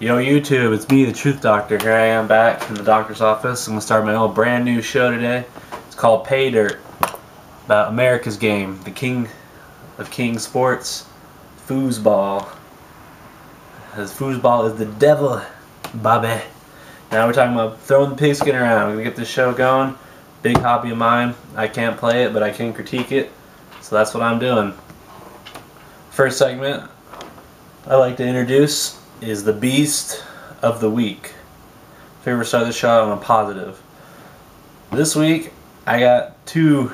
Yo YouTube, it's me, the Truth Doctor. Here I am back in the doctor's office. I'm going to start my own brand new show today. It's called Paydirt, about America's game, the king of king sports, foosball. As foosball is the devil, Bobby. Now we're talking about throwing the pigskin around. We're going to get this show going. Big hobby of mine. I can't play it, but I can critique it. So that's what I'm doing. First segment I like to introduce is the Beast of the Week. If I ever start the show out on a positive. This week, I got two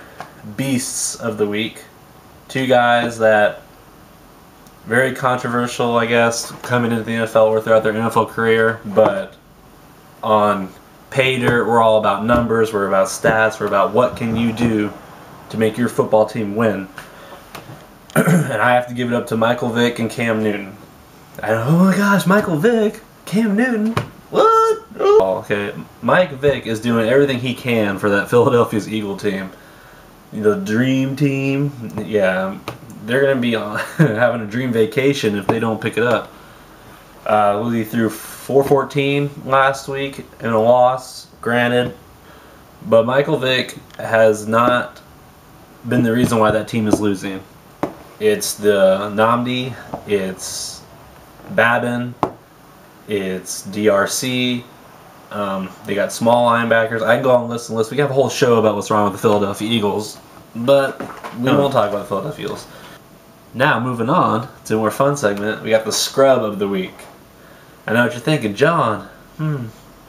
Beasts of the Week. Two guys that, very controversial, I guess, coming into the NFL or throughout their NFL career, but on Paydirt, we're all about numbers, we're about stats, we're about what can you do to make your football team win. And I have to give it up to Michael Vick and Cam Newton. Oh my gosh, Michael Vick, Cam Newton, what? Oh, okay, Mike Vick is doing everything he can for that Philadelphia Eagles team. The dream team, yeah, they're going to be having a dream vacation if they don't pick it up. He threw 414 last week in a loss, granted, but Michael Vick has not been the reason why that team is losing. It's the Namdi, it's Babin, it's DRC, they got small linebackers. I can go on and list. We have a whole show about what's wrong with the Philadelphia Eagles, but we won't talk about the Philadelphia Eagles. Now, moving on to a more fun segment, we got the Scrub of the Week. I know what you're thinking, John,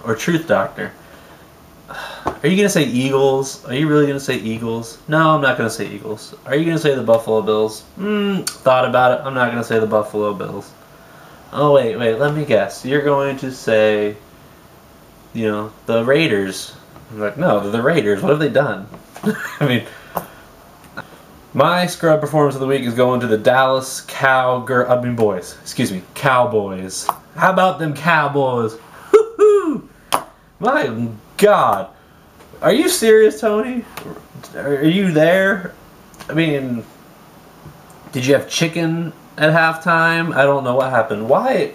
or Truth Doctor. Are you going to say Eagles? Are you really going to say Eagles? No, I'm not going to say Eagles. Are you going to say the Buffalo Bills? Thought about it. I'm not going to say the Buffalo Bills. Oh, wait, let me guess. You're going to say, the Raiders. I'm like, no, they're the Raiders. What have they done? I mean, my scrub performance of the week is going to the Dallas Cowboys. How about them Cowboys? Woo-hoo! My God. Are you serious, Tony? Are you there? I mean, did you have chicken at halftime? I don't know what happened. Why,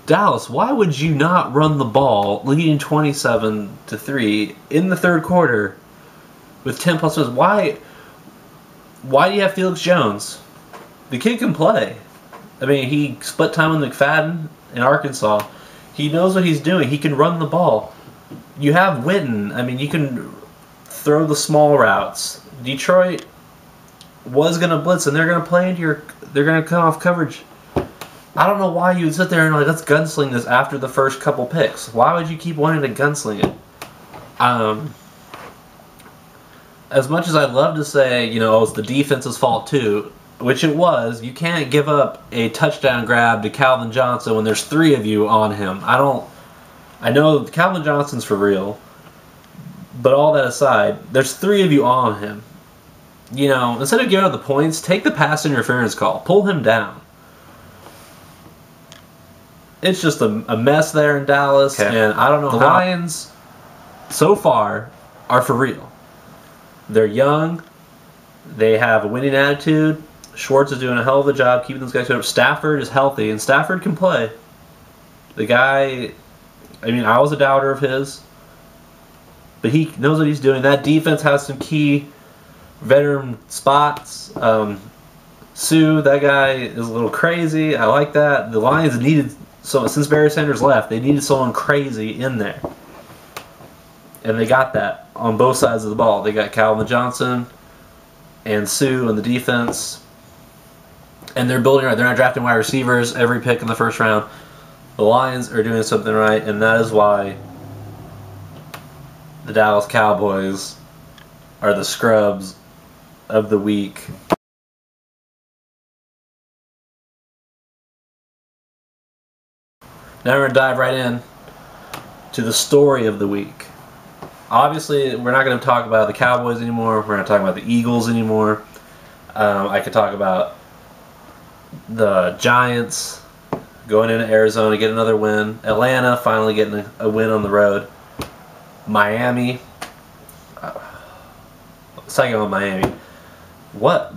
Dallas, why would you not run the ball leading 27-3 in the third quarter with 10 plus minutes? Why do you have Felix Jones? The kid can play. I mean, he split time with McFadden in Arkansas. He knows what he's doing. He can run the ball. You have Witten. I mean, you can throw the small routes. Detroit was going to blitz, and they're going to play into they're going to come off coverage. I don't know why you would sit there and let's gunsling this after the first couple picks. Why would you keep wanting to gunsling it? As much as I'd love to say, it's the defense's fault too, which it was, you can't give up a touchdown grab to Calvin Johnson when there's three of you on him. I know Calvin Johnson's for real, but all that aside, there's three of you on him. Instead of giving up the points, take the pass interference call. Pull him down. It's just a mess there in Dallas, and I don't know how. The Lions, so far, are for real. They're young. They have a winning attitude. Schwartz is doing a hell of a job keeping those guys up. Stafford is healthy, and Stafford can play. The guy, I was a doubter of his, but he knows what he's doing. That defense has some key veteran spots. Sue, that guy is a little crazy. I like that. The Lions needed, since Barry Sanders left, they needed someone crazy in there. And they got that on both sides of the ball. They got Calvin Johnson and Sue on the defense. And they're building right. They're not drafting wide receivers every pick in the first round. The Lions are doing something right, and that is why the Dallas Cowboys are the scrubs of the week. Now we're going to dive right in to the story of the week. Obviously, we're not going to talk about the Cowboys anymore. We're not talking about the Eagles anymore. I could talk about the Giants going into Arizona, get another win. Atlanta finally getting a win on the road. Miami. Let's talk about Miami. What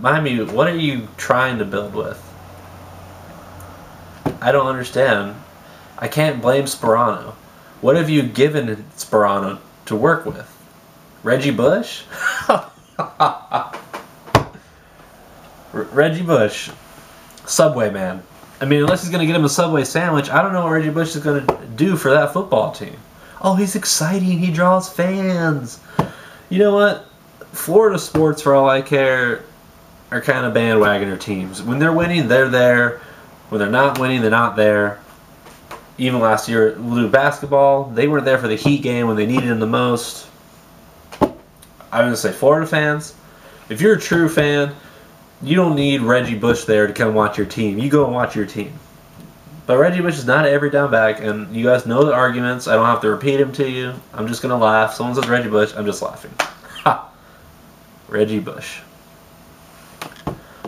are you trying to build with? I don't understand. I can't blame Sperano. What have you given Sperano to work with? Reggie Bush? Reggie Bush. Subway man. I mean, unless he's going to get him a Subway sandwich, I don't know what Reggie Bush is going to do for that football team. Oh, he's exciting. He draws fans. You know what? Florida sports, for all I care, are kind of bandwagoner teams. When they're winning, they're there. When they're not winning, they're not there. Even last year, Lou basketball, they weren't there for the Heat game when they needed him the most. I'm going to say Florida fans, if you're a true fan, you don't need Reggie Bush there to come watch your team. You go and watch your team. But Reggie Bush is not an every down back, and you guys know the arguments. I don't have to repeat them to you. I'm just going to laugh. Someone says Reggie Bush, I'm just laughing. Ha! Reggie Bush.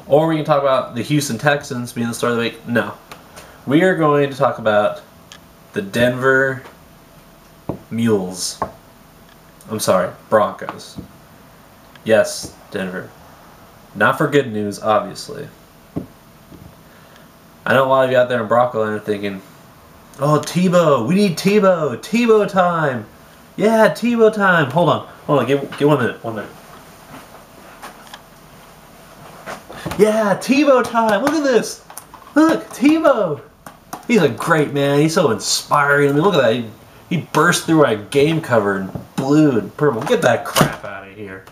Or we can talk about the Houston Texans being the star of the week. No. We are going to talk about the Denver Mules. I'm sorry, Broncos. Yes, Denver. Not for good news, obviously. I know a lot of you out there in Bronco land are thinking, oh, Tebow, we need Tebow. Tebow time. Yeah, Tebow time. Hold on, give 1 minute, 1 minute. Yeah, Tebow time. Look at this. Look, Tebow. He's a great man. He's so inspiring. I mean, look at that. He burst through a game cover in blue and purple. Get that crap out of here.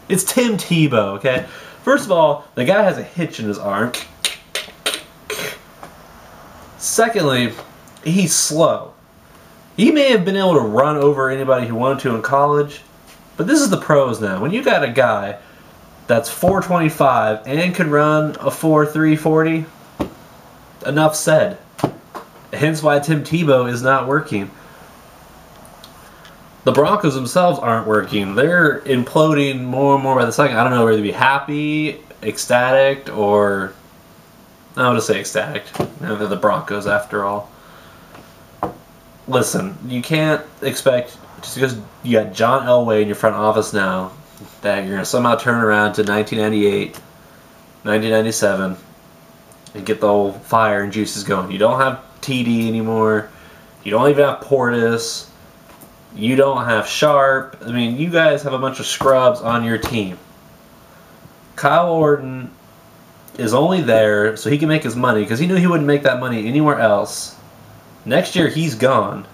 It's Tim Tebow, okay? First of all, the guy has a hitch in his arm. Secondly, he's slow. He may have been able to run over anybody who wanted to in college, but this is the pros now. When you got a guy that's 425 and can run a 4.3 40, enough said. Hence why Tim Tebow is not working. The Broncos themselves aren't working. They're imploding more and more by the second. I don't know whether to be happy, ecstatic, or I'll just say ecstatic. You know, they're the Broncos after all. Listen, you can't expect, just because you got John Elway in your front office now, that you're going to somehow turn around to 1998, 1997, and get the whole fire and juices going. You don't have TD anymore. You don't even have Portis. You don't have Sharp. I mean, you guys have a bunch of scrubs on your team. Kyle Orton is only there so he can make his money, because he knew he wouldn't make that money anywhere else. Next year, he's gone.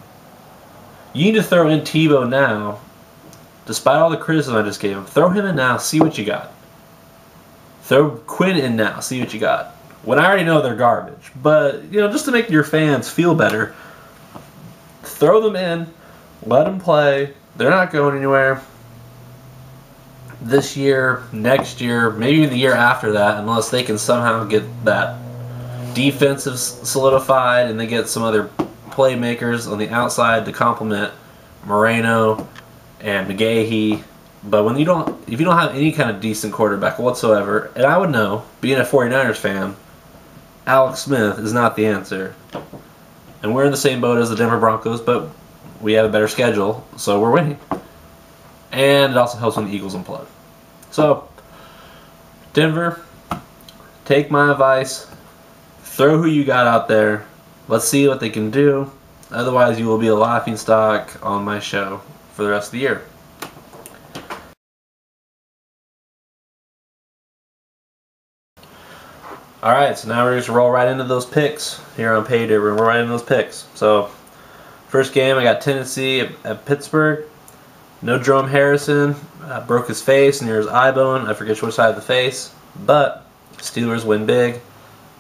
You need to throw in Tebow now. Despite all the criticism I just gave him, throw him in now, see what you got. Throw Quinn in now, see what you got. When I already know they're garbage. But, you know, just to make your fans feel better, throw them in, let them play. They're not going anywhere this year, next year, maybe even the year after that, unless they can somehow get that defensive solidified and they get some other playmakers on the outside to complement Moreno and McGahee. But when you don't, if you don't have any kind of decent quarterback whatsoever, and I would know, being a 49ers fan, Alex Smith is not the answer. And we're in the same boat as the Denver Broncos, but we have a better schedule, so we're winning. And it also helps when the Eagles implode. So, Denver, take my advice. Throw who you got out there. Let's see what they can do. Otherwise, you will be a laughingstock on my show for the rest of the year. Alright, so now we're just roll right into those picks here on Paydirt. We're going to roll right into those picks. So, first game, I got Tennessee at Pittsburgh. No Jerome Harrison. Broke his face near his eye bone. I forget which side of the face. But Steelers win big.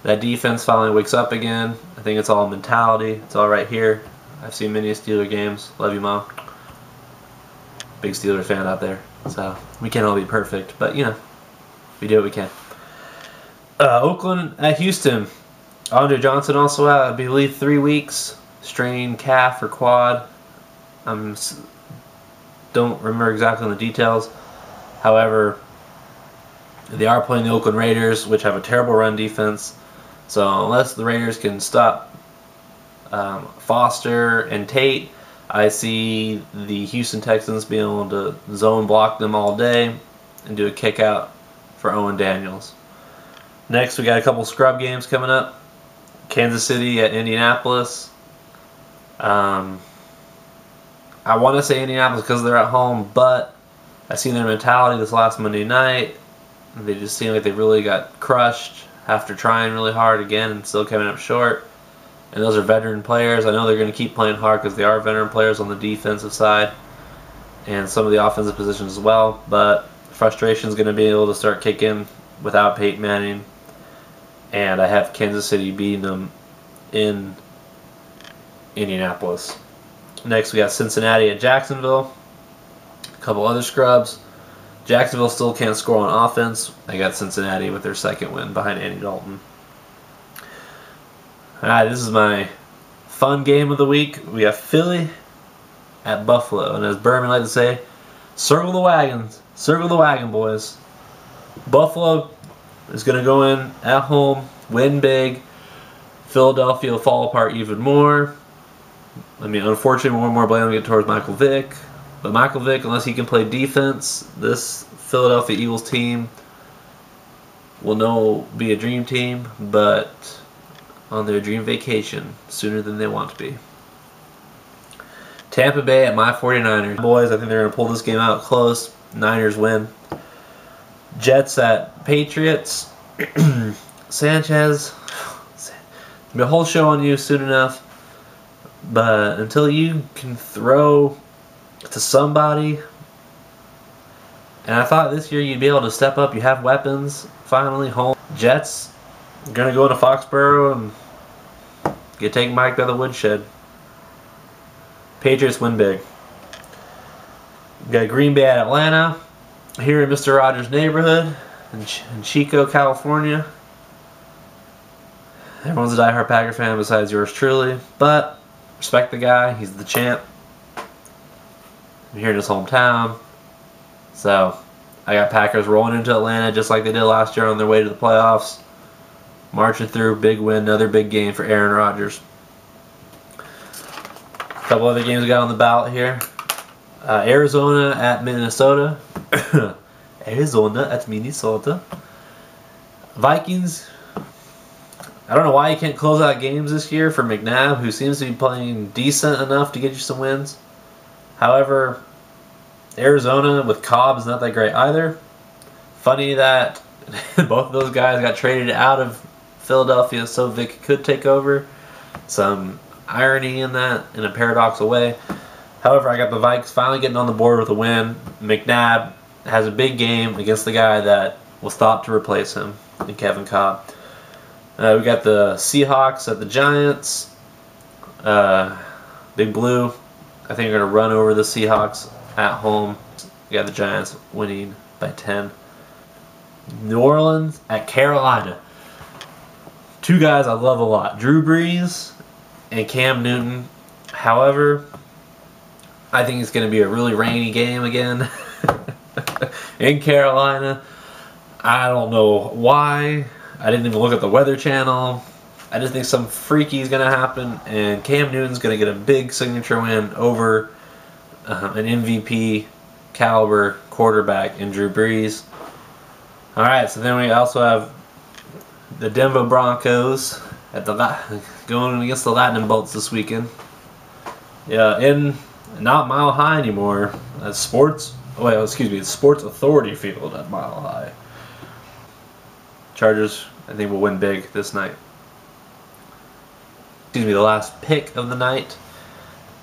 That defense finally wakes up again. I think it's all mentality. It's all right here. I've seen many Steeler games. Love you, Mom. Big Steeler fan out there. So, we can't all be perfect. But, you know, we do what we can. Oakland at Houston. Andre Johnson also out, I believe, 3 weeks. Strained calf or quad. Don't remember exactly on the details. However, they are playing the Oakland Raiders, which have a terrible run defense. So unless the Raiders can stop Foster and Tate, I see the Houston Texans being able to zone block them all day and do a kick out for Owen Daniels. Next, we got a couple scrub games coming up. Kansas City at Indianapolis. I want to say Indianapolis because they're at home, but I seen their mentality this last Monday night. They just seem like they really got crushed after trying really hard again and still coming up short. And those are veteran players. I know they're going to keep playing hard because they are veteran players on the defensive side and some of the offensive positions as well. But frustration is going to be able to start kicking without Peyton Manning. And I have Kansas City beating them in Indianapolis. Next, we got Cincinnati at Jacksonville. A couple other scrubs. Jacksonville still can't score on offense. I got Cincinnati with their second win behind Andy Dalton. Alright, this is my fun game of the week. We got Philly at Buffalo. And as Berman likes to say, circle the wagons. Circle the wagon, boys. Buffalo is going to go in at home, win big. Philadelphia will fall apart even more. I mean, unfortunately, one more blame to get towards Michael Vick. But Michael Vick, unless he can play defense, this Philadelphia Eagles team will be a dream team, but on their dream vacation sooner than they want to be. Tampa Bay at my 49ers. Boys, I think they're going to pull this game out close. Niners win. Jets at Patriots. Sanchez. Be a whole show on you soon enough. But until you can throw to somebody, and I thought this year you'd be able to step up. You have weapons. Finally, home. Jets going to go into Foxborough and take Mike by the woodshed. Patriots win big. We got Green Bay at Atlanta. Here in Mr. Rogers' neighborhood in Chico, California. Everyone's a diehard Packer fan besides yours truly, but respect the guy. He's the champ. I'm here in his hometown. So, I got Packers rolling into Atlanta just like they did last year on their way to the playoffs. Marching through, big win, another big game for Aaron Rodgers. A couple other games we got on the ballot here. Arizona at Minnesota. Arizona at Minnesota. Vikings. I don't know why you can't close out games this year for McNabb, who seems to be playing decent enough to get you some wins. However, Arizona with Cobb is not that great either. Funny that both of those guys got traded out of Philadelphia so Vic could take over. Some irony in that, in a paradoxical way. However, I got the Vikes finally getting on the board with a win. McNabb has a big game against the guy that was thought to replace him, in Kevin Cobb. We got the Seahawks at the Giants. Big Blue, I think, are going to run over the Seahawks at home. We got the Giants winning by 10. New Orleans at Carolina. Two guys I love a lot, Drew Brees and Cam Newton. However, I think it's going to be a really rainy game again in Carolina. I don't know why. I didn't even look at the Weather Channel. I just think some freaky is going to happen, and Cam Newton's going to get a big signature win over an MVP caliber quarterback in Drew Brees. Alright, so then we also have the Denver Broncos at going against the Lightning Bolts this weekend. Yeah, in not Mile High anymore. It's Sports Authority Field at Mile High. Chargers, I think, will win big this night. Excuse me, the last pick of the night.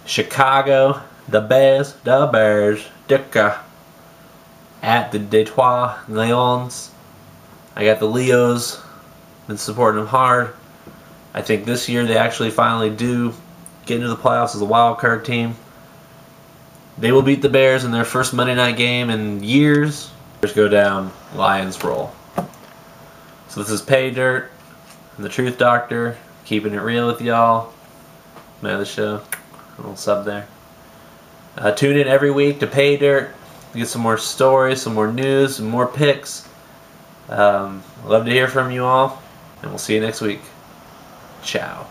Chicago, the Bears, Dicka, at the Detroit Lions. I got the Leos. Been supporting them hard. I think this year they actually finally do get into the playoffs as a wild card team. They will beat the Bears in their first Monday night game in years. Bears go down, Lions roll. So this is Paydirt, the Truth Doctor, keeping it real with y'all. Man of the show, a little sub there. Tune in every week to Paydirt. Get some more stories, some more news, some more picks. Love to hear from you all, and we'll see you next week. Ciao.